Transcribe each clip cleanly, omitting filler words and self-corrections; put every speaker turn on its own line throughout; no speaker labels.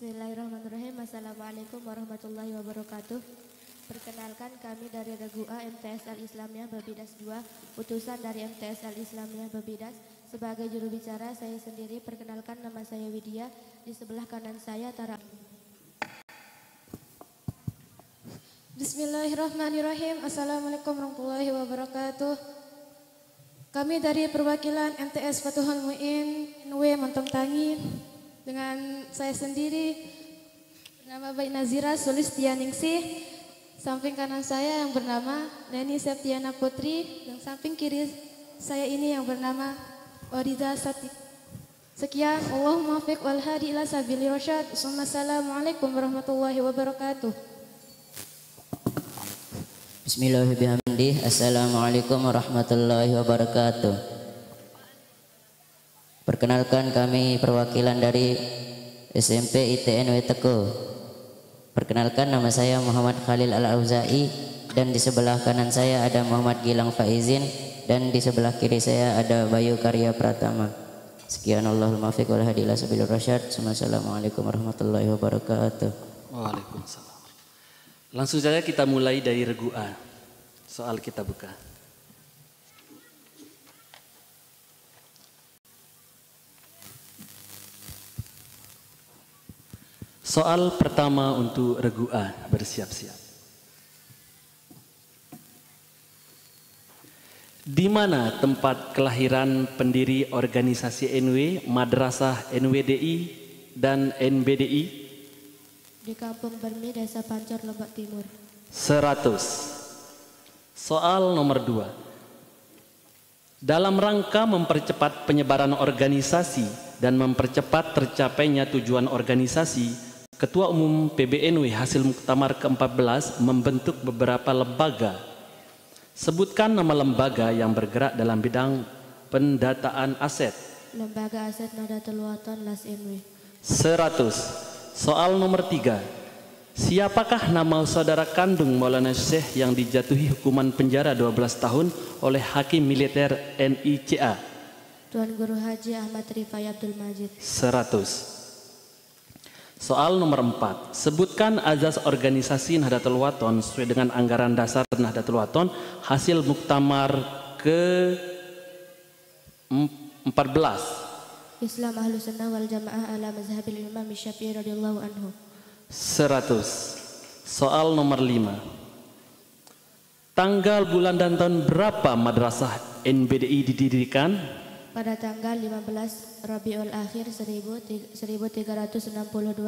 Bismillahirrahmanirrahim. Assalamualaikum warahmatullahi wabarakatuh. Perkenalkan, kami dari Regu A MTS Al-Islamiyah Babidas 2, utusan dari MTS Al-Islamiyah Babidas. Sebagai juru bicara saya sendiri, perkenalkan, nama saya Widya. Di sebelah kanan saya Tara.
Bismillahirrahmanirrahim. Assalamualaikum warahmatullahi wabarakatuh. Kami dari perwakilan MTS Fatuhul Mu'in NW Montong Tangi. Dengan saya sendiri, bernama Baik Nazira Sulistianingsih. Samping kanan saya yang bernama Neni Septiana Putri. Dan samping kiri saya ini yang bernama Wariza Satik. Sekian, Allahumma fiq wal hadi ila sabili rasyad. Assalamualaikum warahmatullahi wabarakatuh.
Bismillahirrahmanirrahim. Assalamualaikum warahmatullahi wabarakatuh. Perkenalkan, kami perwakilan dari SMP ITN Weteko. Perkenalkan, nama saya Muhammad Khalil Al-Auza'i dan di sebelah kanan saya ada Muhammad Gilang Faizin dan di sebelah kiri saya ada Bayu Karya Pratama. Sekian, Allahul muwaffiq wal hadi ila sabilir rasyad. Assalamualaikum warahmatullahi wabarakatuh.
Waalaikumsalam. Langsung saja kita mulai dari Regu A. Soal kita buka. Soal pertama untuk Regu A, bersiap-siap. Di mana tempat kelahiran pendiri organisasi NW, Madrasah NWDI dan NBDI?
Di Kampung Bermi, Desa Pancor, Lombok Timur.
100. Soal nomor 2. Dalam rangka mempercepat penyebaran organisasi dan mempercepat tercapainya tujuan organisasi, Ketua Umum PBNW hasil Muktamar ke-14 membentuk beberapa lembaga. Sebutkan nama lembaga yang bergerak dalam bidang pendataan aset.
Lembaga Aset Nahdlatul Wathon LAS NW.
100. Soal nomor 3. Siapakah nama saudara kandung Maulana Syekh yang dijatuhi hukuman penjara 12 tahun oleh Hakim Militer NICA?
Tuan Guru Haji Ahmad Rifai Abdul Majid.
100. Soal nomor 4. Sebutkan azas organisasi Nahdlatul Wathon sesuai dengan anggaran dasar Nahdlatul Wathon hasil Muktamar ke-14.
Islam Ahlus Sunnah wal Jamaah ala mazhabil Imam Syafi'i radhiyallahu anhu.
100. Soal nomor 5. Tanggal, bulan dan tahun berapa Madrasah NBDI didirikan?
Pada tanggal 15 Rabiul Akhir 1362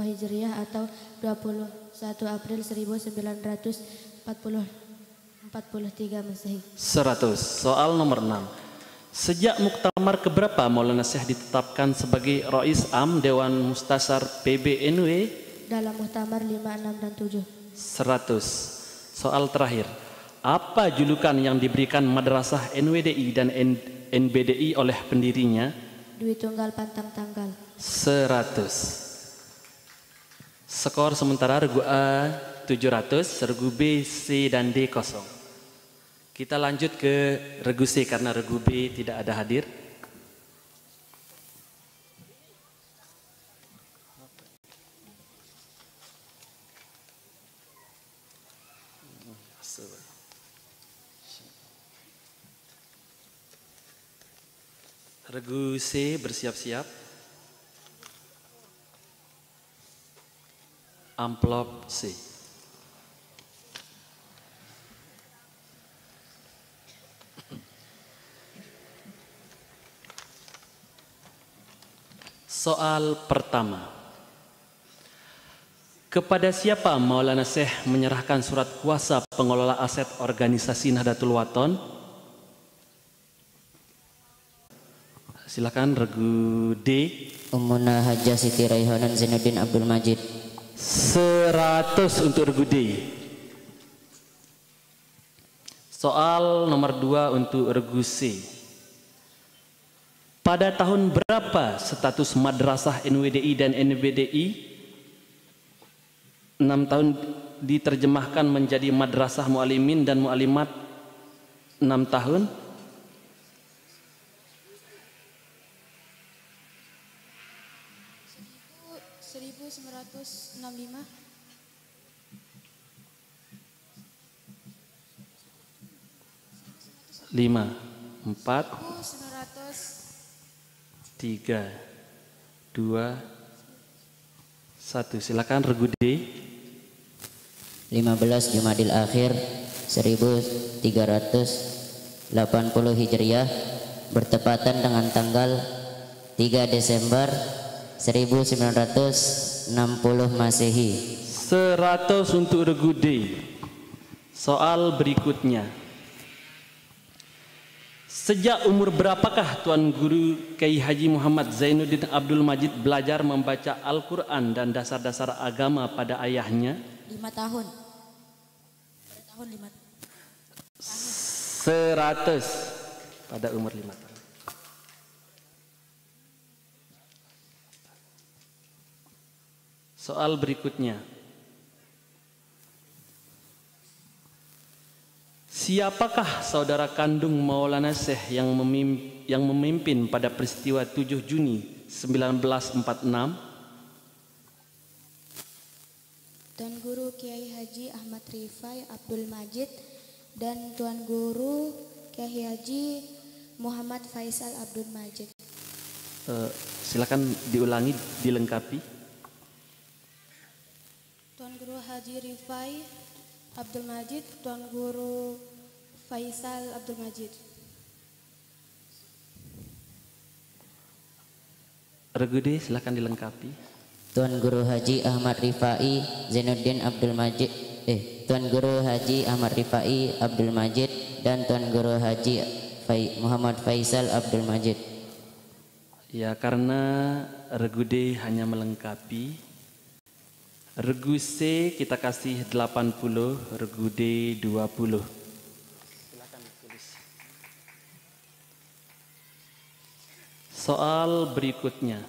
Hijriah atau 21 April 1943 Masehi.
100. Soal nomor 6. Sejak Muktamar keberapa Maulana Syekh ditetapkan sebagai Rais Am Dewan Mustasyar PBNW?
Dalam Muktamar 5, 6 dan 7.
100. Soal terakhir. Apa julukan yang diberikan Madrasah NWDI dan NBDI oleh pendirinya?
Dwi Tunggal Pantang Tanggal.
100. Skor sementara Regu A 700, Regu B, C dan D kosong. Kita lanjut ke Regu C karena Regu B tidak ada hadir. Regu C bersiap-siap. Amplop C. Soal pertama. Kepada siapa Maulana Syekh menyerahkan surat kuasa pengelola aset organisasi Nahdlatul Wathon? Silakan Regu D.
Ummuna Hajjah Siti Raihanan Zainuddin Abdul Majid.
100 untuk Regu D. Soal nomor 2 untuk Regu C. Pada tahun berapa status Madrasah NWDI dan NBDI? 6 tahun diterjemahkan menjadi Madrasah Mu'alimin dan Mu'alimat 6 tahun.
1965.
5, 4,
1900.
3, 2, 1. Silakan Regu D.
15 Jumadil Akhir 1380 Hijriah bertepatan dengan tanggal 3 Desember 1960 Masehi.
100 untuk Regu D. Soal berikutnya. Sejak umur berapakah Tuan Guru Kiai Haji Muhammad Zainuddin Abdul Majid belajar membaca Al-Quran dan dasar-dasar agama pada ayahnya?
5 tahun. Tahun 5 tahun.
100 pada umur 5 tahun. Soal berikutnya. Siapakah saudara kandung Maulana Syekh yang memimpin pada peristiwa 7 Juni 1946?
Tuan Guru Kiai Haji Ahmad Rifai Abdul Majid dan Tuan Guru Kiai Haji Muhammad Faisal Abdul Majid.
Silakan diulangi, dilengkapi.
Tuan Guru Haji Rifai Abdul Majid, Tuan Guru Faisal Abdul Majid.
Regu D, silakan dilengkapi.
Tuan Guru Haji Ahmad Rifai Zainuddin Abdul Majid, Tuan Guru Haji Ahmad Rifai Abdul Majid dan Tuan Guru Haji Muhammad Faisal Abdul Majid.
Ya, karena Regu D hanya melengkapi. Regu C kita kasih 80, Regu D 20. Silakan tulis. Soal berikutnya.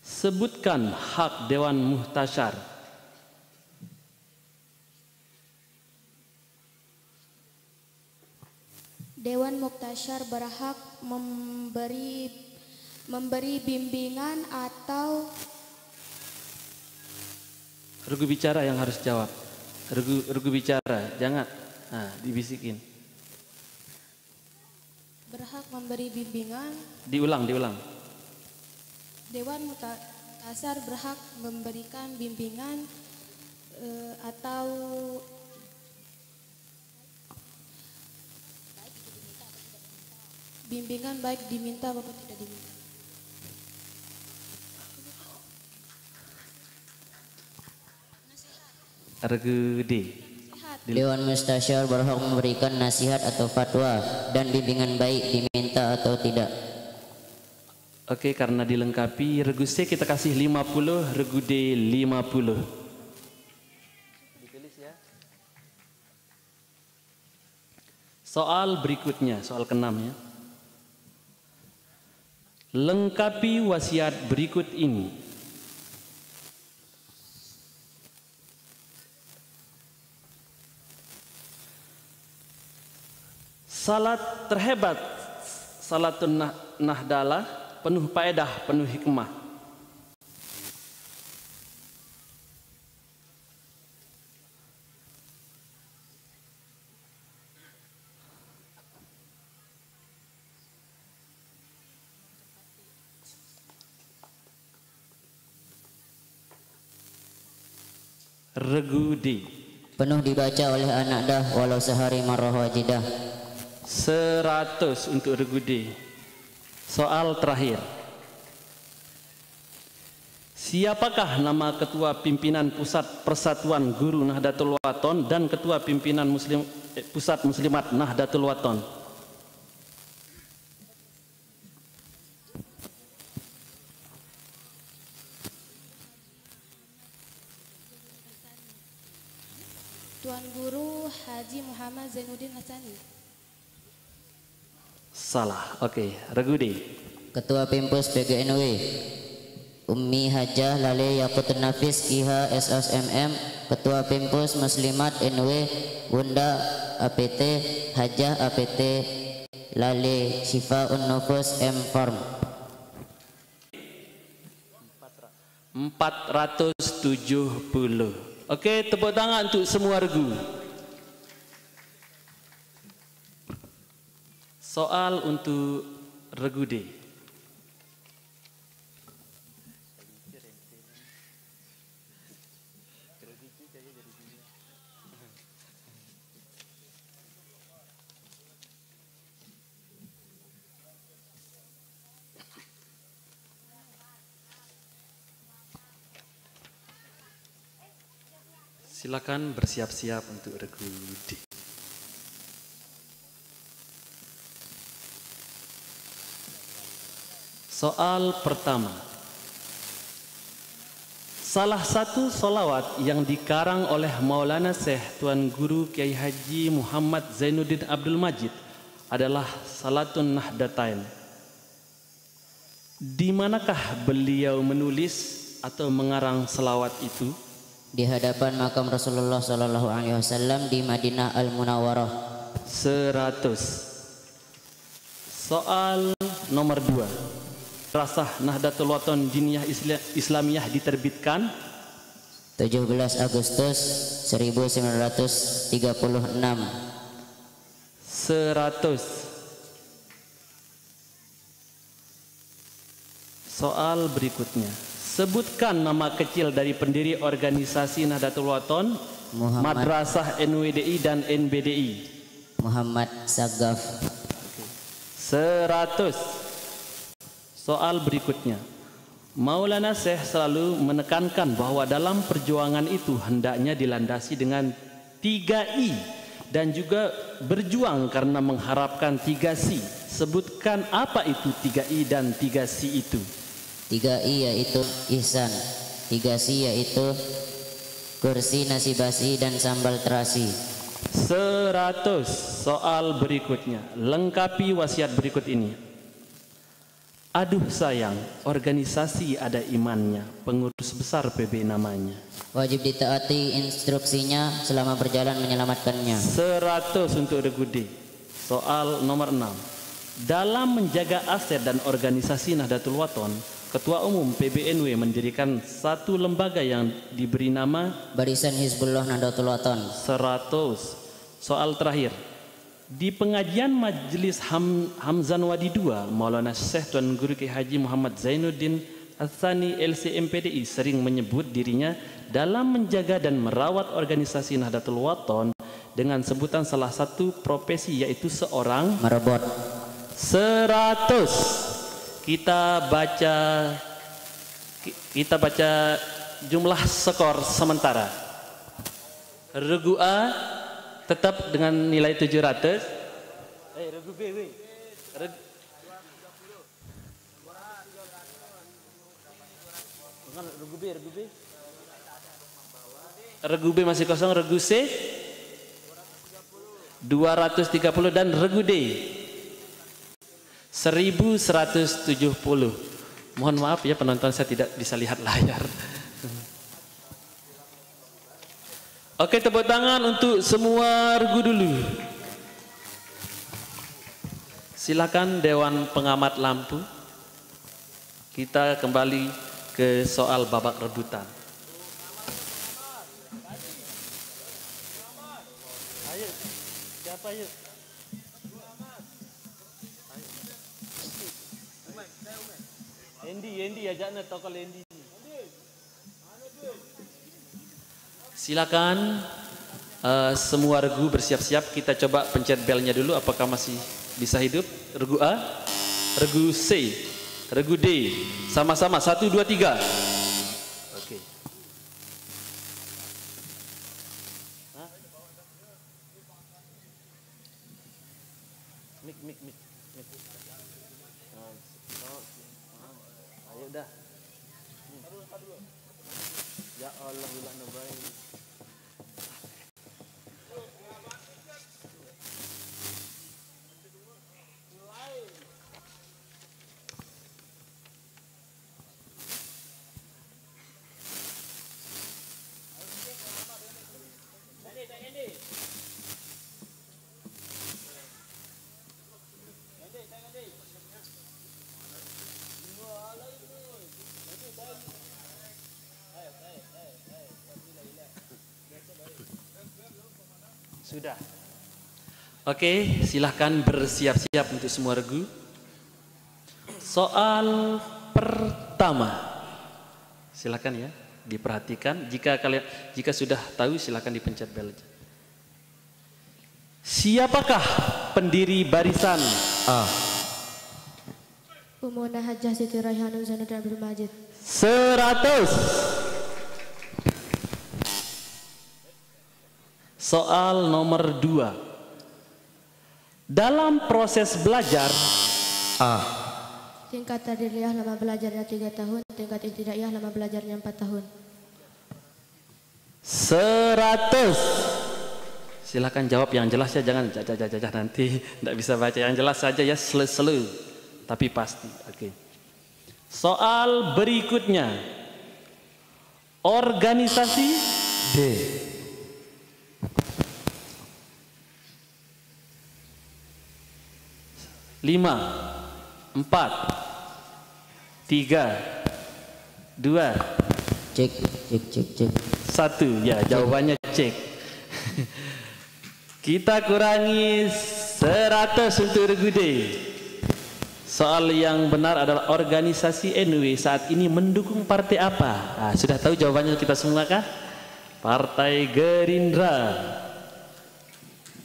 Sebutkan hak Dewan Muhtasyar.
Dewan Muhtasyar berhak memberi bimbingan atau
Regu bicara yang harus jawab. Regu bicara, jangan. Nah, dibisikin.
Berhak memberi bimbingan.
Diulang.
Dewan Muhtasyar berhak memberikan bimbingan atau bimbingan baik diminta maupun tidak diminta.
Regu D.
Dewan Mustasyar berhak memberikan nasihat atau fatwa dan bimbingan baik diminta atau tidak.
Oke, karena dilengkapi, Regu C kita kasih 50, Regu D 50. Ditulis ya. Soal berikutnya, soal ke-6 ya. Lengkapi wasiat berikut ini. Salat terhebat, salatun nahdalah, penuh faedah, penuh hikmah. Regu D.
Penuh dibaca oleh anak dah walau sehari marrah wajidah.
100 untuk Regu D. Soal terakhir. Siapakah nama Ketua Pimpinan Pusat Persatuan Guru Nahdlatul Wathon dan Ketua Pimpinan Pusat Muslimat Nahdlatul Wathon?
Tuan Guru Haji Muhammad Zainuddin Hassani.
Salah. Oke, Regu D.
Ketua Pimpus PGNW Ummi Hajah Lale Yakutun Nafis Kiha SSMM. Ketua Pimpus Muslimat NW Bunda APT Hajah APT Lale Syifaun Nufus M Farm.
470. Oke, tepuk tangan untuk semua regu. Soal untuk regu D. Silakan bersiap-siap untuk regu D. Soal pertama. Salah satu solawat yang dikarang oleh Maulana Syekh Tuan Guru Kiai Haji Muhammad Zainuddin Abdul Majid adalah Salatun Nahdatain. Di manakah beliau menulis atau mengarang selawat itu?
Di hadapan makam Rasulullah Sallallahu Alaihi Wasallam di Madinah Al Munawwarah.
100. Soal nomor 2. Rasah Nahdlatul Wathon Diniyah Islamiyah diterbitkan
17 Agustus 1936.
100. Soal berikutnya. Sebutkan nama kecil dari pendiri organisasi Nahdlatul Wathon, Madrasah NWDI dan NBDI.
Muhammad Sagaf.
100. Soal berikutnya. Maulana Syekh selalu menekankan bahwa dalam perjuangan itu hendaknya dilandasi dengan 3I dan juga berjuang karena mengharapkan 3C. Sebutkan apa itu 3I dan 3C itu?
3I yaitu ihsan, 3C yaitu kursi nasi basi dan sambal terasi.
100. Soal berikutnya. Lengkapi wasiat berikut ini. Aduh sayang, organisasi ada imannya, pengurus besar PB namanya.
Wajib ditaati instruksinya selama berjalan menyelamatkannya.
100 untuk regu D. Soal nomor 6. Dalam menjaga aset dan organisasi Nahdlatul Wathon, Ketua Umum PBNW mendirikan satu lembaga yang diberi nama
Barisan Hizbullah Nahdlatul Wathon.
100. Soal terakhir. Di pengajian Majelis Hamzan Wadi II, Maulana Syekh Tuan Guru Kiai Haji Muhammad Zainuddin Al-Thani LCMPDI sering menyebut dirinya dalam menjaga dan merawat organisasi Nahdlatul Wathon dengan sebutan salah satu profesi yaitu seorang
merebot.
100. Kita baca jumlah skor sementara. Regu A tetap dengan nilai 700. Regu B, Regu B masih kosong. Regu C 230 dan regu D 1170. Mohon maaf ya penonton, saya tidak bisa lihat layar. Oke, tepuk tangan untuk semua regu dulu. Silakan Dewan Pengamat Lampu. Kita kembali ke soal babak rebutan. Ayo, siapa yuk? Endi ajaknya tokol Endi. Silakan semua regu bersiap-siap. Kita coba pencet belnya dulu apakah masih bisa hidup. Regu A, regu C, regu D. Sama-sama 1 2 3. Oke. Mik. Ayo dah. Ya Allah, ulah nabai. Sudah. Oke, silahkan bersiap-siap untuk semua regu. Soal pertama, silahkan ya diperhatikan. Jika sudah tahu, silahkan dipencet bel. Siapakah pendiri barisan A?
Umunah Hajjah Siti Raihanun Zainuddin Abdul Majid.
100. Soal nomor 2. Dalam proses belajar A.
Tingkat tadriyah lama belajarnya 3 tahun, tingkat ibtidaiyah lama belajarnya 4 tahun.
100. Silakan jawab yang jelas ya, jangan jajah nanti tidak bisa baca. Yang jelas saja ya, selu tapi pasti. Oke. Soal berikutnya. Organisasi D. Lima, 4, 3, 2,
Cek.
1. Ya, jawabannya cek. Kita kurangi 100 untuk regu D. Soal yang benar adalah organisasi NW saat ini mendukung partai apa? Nah, sudah tahu jawabannya kita semua kah? Partai Gerindra.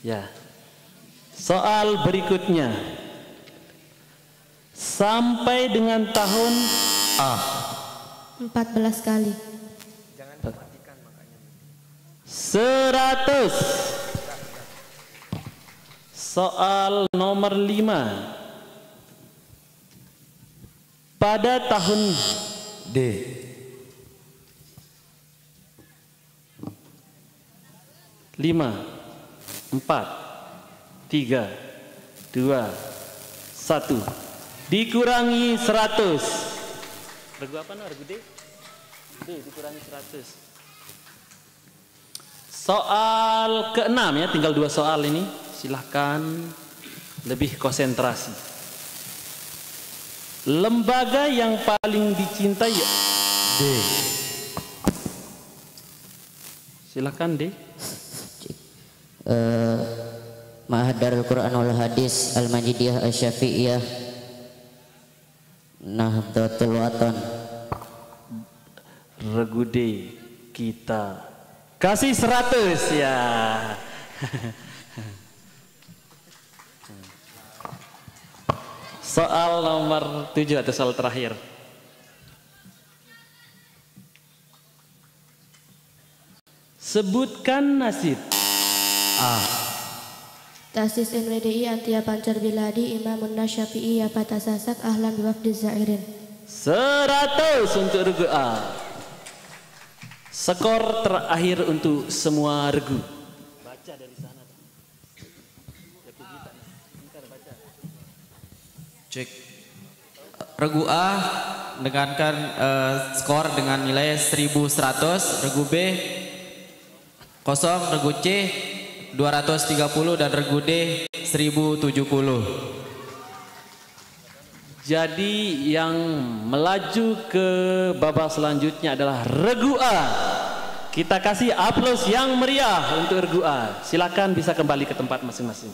Ya. Soal berikutnya. Sampai dengan tahun A.
14 kali.
100. Soal nomor 5. Pada tahun D. Lima, 4, 3, 2, 1. Dikurangi 100. Regu apa no? Regu D? D dikurangi 100. Soal ke-6 ya, tinggal 2 soal ini. Silahkan lebih konsentrasi. Lembaga yang paling dicintai D. Silahkan D.
Ma'had Darul Quran wal Hadis Al-Majidiyah Asy-Syafi'iyah Nahdlatul Watan.
Regu D kita kasih 100 ya. Soal nomor 7 atau soal terakhir. Sebutkan nasib A.
Tasis NWDI Antia Pancar Biladi Imamun Nasyafi'i Yapata Sasak Ahlan Biwafdi Zairin.
100 untuk regu A. Skor terakhir untuk semua regu. Baca dari sana.
Cek. Regu A mendengarkan skor dengan nilai 1100, regu B 0, regu C 230 dan regu D 1070.
Jadi yang melaju ke babak selanjutnya adalah regu A. Kita kasih aplaus yang meriah untuk regu A. Silakan bisa kembali ke tempat masing-masing.